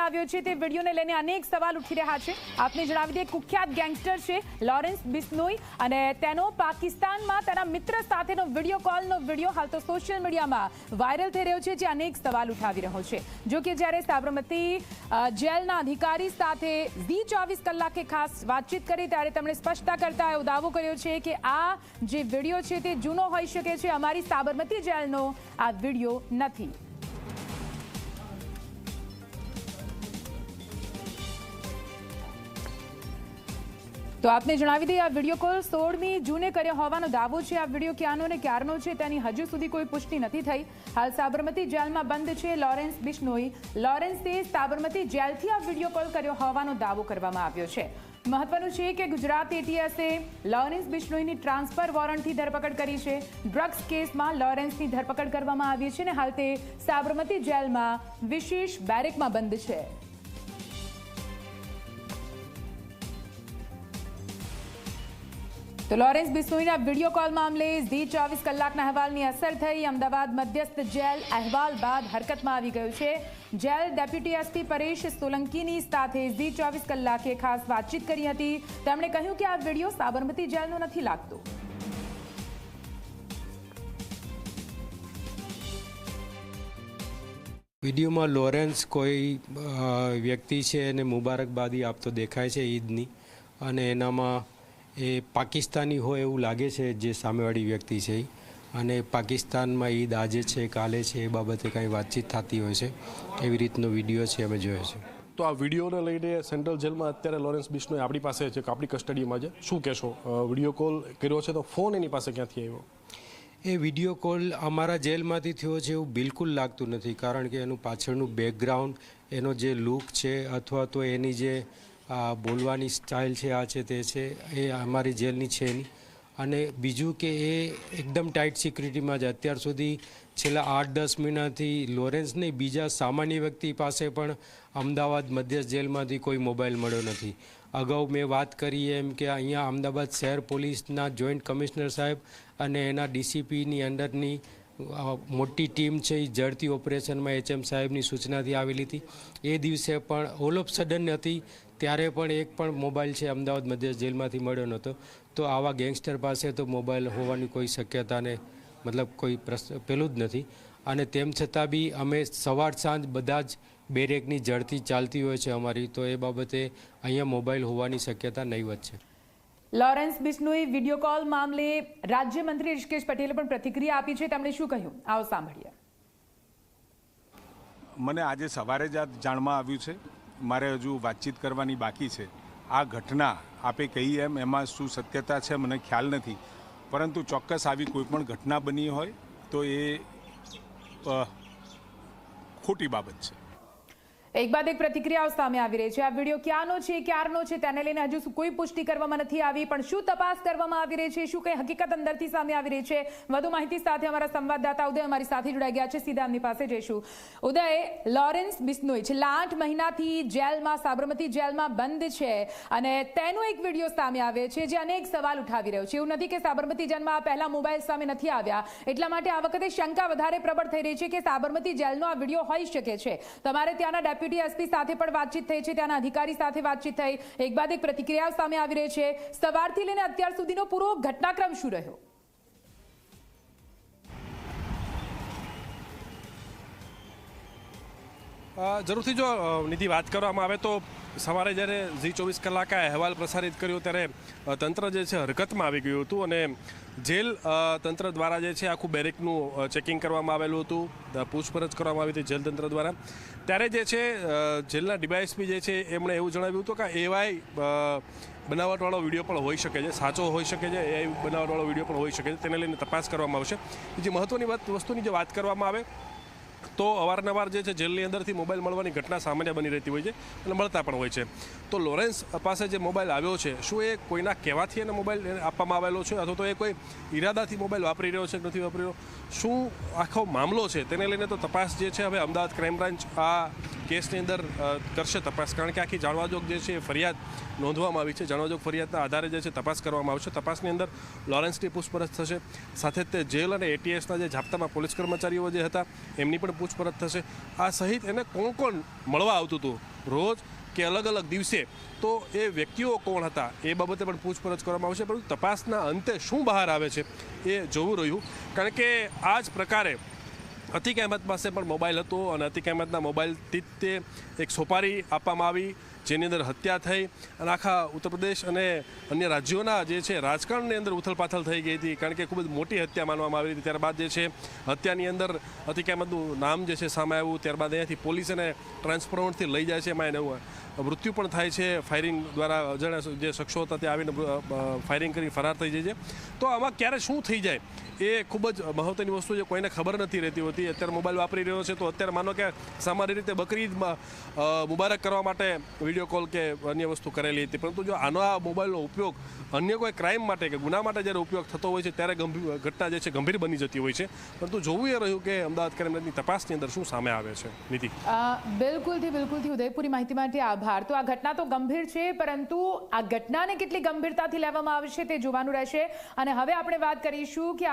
આવ્યો છે તે વિડીયોને લઈને અનેક સવાલ ઉઠી રહ્યા છે। આપને જણાવી દઈએ, કુખ્યાત ગેંગસ્ટર છે લોરેન્સ બિશ્નોઈ અને તેનો પાકિસ્તાનમાં તેના મિત્ર સાથેનો વિડીયો કોલનો વિડીયો હાલ તો સોશિયલ મીડિયામાં વાયરલ થઈ રહ્યો છે, જે અનેક સવાલ ઉઠાવી રહ્યો છે। જો કે જ્યારે સાબરમતી જેલના અધિકારી સાથે ઝી 24 કલાકે ખાસ વાતચીત કરી ત્યારે તેમણે સ્પષ્ટતા કરતા એવો દાવો કર્યો છે કે આ જે વિડીયો છે તે જૂનો હોઈ શકે છે, અમારી સાબરમતી જેલનો આ વિડીયો નથી। તો આપને જણાવી દઈએ, આ વિડીયો કોલ 16મી જૂને કર્યો હોવાનો દાવો છે। આ વિડીયો ક્યાંનો ને ક્યારનો છે તેની હજુ સુધી કોઈ પુષ્ટિ નથી થઈ। હાલ સાબરમતી જેલમાં બંધ છે લોરેન્સ બિશ્નોઈ। લોરેન્સે સાબરમતી જેલથી આ વિડીયો કોલ કર્યો હોવાનો દાવો કરવામાં આવ્યો છે। મહત્વનું છે કે ગુજરાત એટીએસે લોરેન્સ બિશ્નોઈની ટ્રાન્સફર વોરંટથી ધરપકડ કરી છે। ડ્રગ્સ કેસમાં લોરેન્સની ધરપકડ કરવામાં આવી છે અને હાલ તે સાબરમતી જેલમાં વિશેષ બેરેકમાં બંધ છે। તો લોરેન્સ બિશ્નોઈના વિડીયો કોલ મામલે ઝી 24 કલાકના અહેવાલની અસર થઈ। અમદાવાદ મધ્યસ્થ જેલ અહેવાલ બાદ હરકતમાં આવી ગયું છે। જેલ ડેપ્યુટી એસપી પરેશ સોલંકીની સાથે ઝી 24 કલાકે ખાસ વાતચીત કરી હતી। તેમણે કહ્યું કે આ વિડીયો સાબરમતી જેલનો નથી લાગતો। વિડીયોમાં લોરેન્સ કોઈ વ્યક્તિ છે એને મુબારકબાદી આપતો દેખાય છે ઈદની, અને એનામાં એ પાકિસ્તાની હોય એવું લાગે છે જે સામેવાળી વ્યક્તિ છે, અને પાકિસ્તાનમાં ઈદ આજે છે કાલે છે એ બાબતે કાંઈ વાતચીત થતી હોય છે, એવી રીતનો વિડીયો છે અમે જોયો છે। તો આ વિડીયોને લઈને સેન્ટ્રલ જેલમાં અત્યારે લોરેન્સ બિશ્નોઈ આપણી પાસે છે, આપણી કસ્ટડીમાં છે, શું કહેશો? વિડીયો કોલ કર્યો છે તો ફોન એની પાસે ક્યાંથી આવ્યો? એ વિડીયો કોલ અમારા જેલમાંથી થયો છે એવું બિલકુલ લાગતું નથી, કારણ કે એનું પાછળનું બેકગ્રાઉન્ડ, એનો જે લુક છે અથવા તો એની જે બોલવાની સ્ટાઇલ છે, આ છે તે છે, એ અમારી જેલની છે નહીં। અને બીજું કે એ એકદમ ટાઈટ સિક્યુરિટીમાં જ અત્યાર સુધી છેલ્લા 8-10 મહિનાથી લોરેન્સ નહીં, બીજા સામાન્ય વ્યક્તિ પાસે પણ અમદાવાદ મધ્યસ્થ જેલમાંથી કોઈ મોબાઈલ મળ્યો નથી। અગાઉ મેં વાત કરી એમ કે અહીંયા અમદાવાદ શહેર પોલીસના જોઈન્ટ કમિશનર સાહેબ અને એના ડીસીપીની અંડરની મોટી ટીમ છે એ ઝડપી ઓપરેશનમાં HM સાહેબની સૂચનાથી આવેલી હતી। એ દિવસે પણ ઓલ ઓફ સડન હતી, ત્યારે પણ એક પણ મોબાઈલ છે અમદાવાદ મધ્યસ્થ જેલમાંથી મળ્યો નહોતો। તો આવા ગેંગસ્ટર પાસે તો મોબાઈલ હોવાની કોઈ શક્યતાને મતલબ કોઈ પેલું જ નથી। અને તેમ છતાં બી અમે સવાર સાંજ બધા જ બેરેકની ઝડપી ચાલતી હોય છે અમારી, તો એ બાબતે અહીંયા મોબાઈલ હોવાની શક્યતા નહીવત છે। લોરેન્સ બિશ્નોઈ વિડીયો કોલ મામલે રાજ્યમંત્રી ઋષિકેશ પટેલે પણ પ્રતિક્રિયા આપી છે। તેમણે શું કહ્યું, આવો સાંભળીએ। મને આજે સવારે જ આ જાણમાં આવ્યું છે, મારે હજુ વાતચીત કરવાની બાકી છે। આ ઘટના આપે કહી એમ એમાં શું સત્યતા છે મને ખ્યાલ નથી, પરંતુ ચોક્કસ આવી કોઈ પણ ઘટના બની હોય તો એ ખોટી બાબત છે। એક બાદ એક પ્રતિક્રિયાઓ સામે આવી રહી છે। આ વિડીયો ક્યાંનો છે ક્યારનો છે તેને લઈને હજુ કોઈ પુષ્ટિ કરવામાં નથી આવી, પણ શું તપાસ કરવામાં આવી રહી છે, શું કઈ હકીકત અંદરથી સામે આવી રહી છે, વધુ માહિતી સાથે અમારા સંવાદદાતા ઉદય અમારી સાથે જોડાઈ ગયા છે। સીધા એમની પાસે જઈશું। ઉદય, લોરેન્સ બિશ્નોઈ છેલ્લા 8 મહિનાથી જેલમાં, સાબરમતી જેલમાં બંધ છે અને તેનો એક વિડીયો સામે આવ્યો છે જે અનેક સવાલ ઉઠાવી રહ્યો છે। એવું નથી કે સાબરમતી જેલમાં પહેલા મોબાઈલ સામે નથી આવ્યા, એટલા માટે આ વખતે શંકા વધારે પ્રબળ થઈ રહી છે કે સાબરમતી જેલનો આ વિડીયો હોઈ શકે છે। તમારે ત્યાંના ડેપ્યુટી એસપી સાથે પણ વાતચીત થઈ છે, ત્યાંના અધિકારી સાથે વાતચીત થઈ, એક બાદ એક પ્રતિક્રિયાઓ સામે આવી રહી છે। સવારથી લઈને અત્યાર સુધીનો પૂરો ઘટનાક્રમ શું રહ્યો? જરૂરથી જો નિધિ વાત કરવામાં આવે તો સવારે જ્યારે ઝી 24 કલાકે અહેવાલ પ્રસારિત કર્યો ત્યારે તંત્ર જે છે હરકતમાં આવી ગયું હતું, અને જેલ તંત્ર દ્વારા જે છે આખું બેરેકનું ચેકિંગ કરવામાં આવેલું હતું, પૂછપરછ કરવામાં આવી હતી જેલ તંત્ર દ્વારા। ત્યારે જે છે જેલના ડીવાયએસપી જે છે એમણે એવું જણાવ્યું હતું કે એવાય બનાવટવાળો વિડીયો પણ હોઈ શકે છે, સાચો હોઈ શકે છે, એ બનાવટવાળો વિડીયો પણ હોઈ શકે છે, તેને લઈને તપાસ કરવામાં આવશે। બીજી મહત્ત્વની વસ્તુની જે વાત કરવામાં આવે તો અવારનવાર જે છે જેલની અંદરથી મોબાઈલ મળવાની ઘટના સામાન્ય બની રહેતી હોય છે અને મળતા પણ હોય છે। તો લોરેન્સ પાસે જે મોબાઈલ આવ્યો છે, શું એ કોઈના કહેવાથી એને મોબાઈલ આપવામાં આવેલો છે અથવા તો એ કોઈ ઈરાદાથી મોબાઈલ વાપરી રહ્યો છે કે નથી વાપરી રહ્યો, શું આખો મામલો છે તેને લઈને તો તપાસ જે છે હવે અમદાવાદ ક્રાઇમ બ્રાન્ચ આ કેસની અંદર કરશે તપાસ, કારણ કે આખી જાણવાજોગ જે છે એ ફરિયાદ નોંધવામાં આવી છે। જાણવાજોગ ફરિયાદના આધારે જે છે તપાસ કરવામાં આવશે। તપાસની અંદર લોરેન્સની પૂછપરછ થશે, સાથે તે જેલ અને એટીએસના જે જાપ્તામાં પોલીસ કર્મચારીઓ જે હતા એમની પણ પૂછપરછ થશે। આ સહિત એને કોણ કોણ મળવા આવતું હતું રોજ કે અલગ અલગ દિવસે, તો એ વ્યક્તિઓ કોણ હતા એ બાબતે પણ પૂછપરછ કરવામાં આવશે. પરંતુ તપાસના અંતે શું બહાર આવે છે એ જોવું રહ્યું. કારણ કે આ જ પ્રકારે અતિક અહેમદ પાસે પણ મોબાઈલ હતો અને અતિક અહેમદના મોબાઈલથી જ તે એક સોપારી આપવામાં આવી, જેની અંદર હત્યા થઈ અને આખા ઉત્તર પ્રદેશ અને અન્ય રાજ્યોના જે છે રાજકારણની અંદર ઉથલપાથલ થઈ ગઈ હતી. કારણ કે ખૂબ જ મોટી હત્યા માનવામાં આવી હતી. ત્યારબાદ જે છે હત્યાની અંદર અતિક અહેમદનું નામ જે છે સામે આવ્યું. ત્યારબાદ અહીંયાથી પોલીસ એને ટ્રાન્સફોર્મરથી લઈ જાય છે, એમાં એને મૃત્યુ પણ થાય છે. ફાયરિંગ દ્વારા અજાણ્યા જે શખ્સો હતા તે આવીને ફાયરિંગ કરી ફરાર થઈ જાય છે. તો આમાં ક્યારે શું થઈ જાય એ ખૂબ જ મહત્વની વસ્તુ છે, કોઈને ખબર નથી રહેતી હોતી. અત્યારે મોબાઈલ વાપરી રહ્યો છે તો અત્યારે માનો કે સામાન્ય રીતે બકરી ઈદ મુબારક કરવા માટે વિડીયો કોલ કે અન્ય વસ્તુ કરેલી હતી. પરંતુ જો આનો આ મોબાઈલનો ઉપયોગ અન્ય કોઈ ક્રાઇમ માટે કે ગુના માટે જ્યારે ઉપયોગ થતો હોય છે ત્યારે ઘટના જે છે ગંભીર બની જતી હોય છે. પરંતુ જોવું એ રહ્યું કે અમદાવાદ ક્રાઇમની તપાસની અંદર શું સામે આવે છે. નીતિ, બિલકુલથી ઉદયપુરી માહિતી માટે આભાર. તો આ ઘટના તો ગંભીર છે, પરંતુ આ ઘટનાને કેટલી ગંભીરતાથી લેવામાં આવશે તે જોવાનું રહેશે. અને હવે આપણે વાત કરીશું કે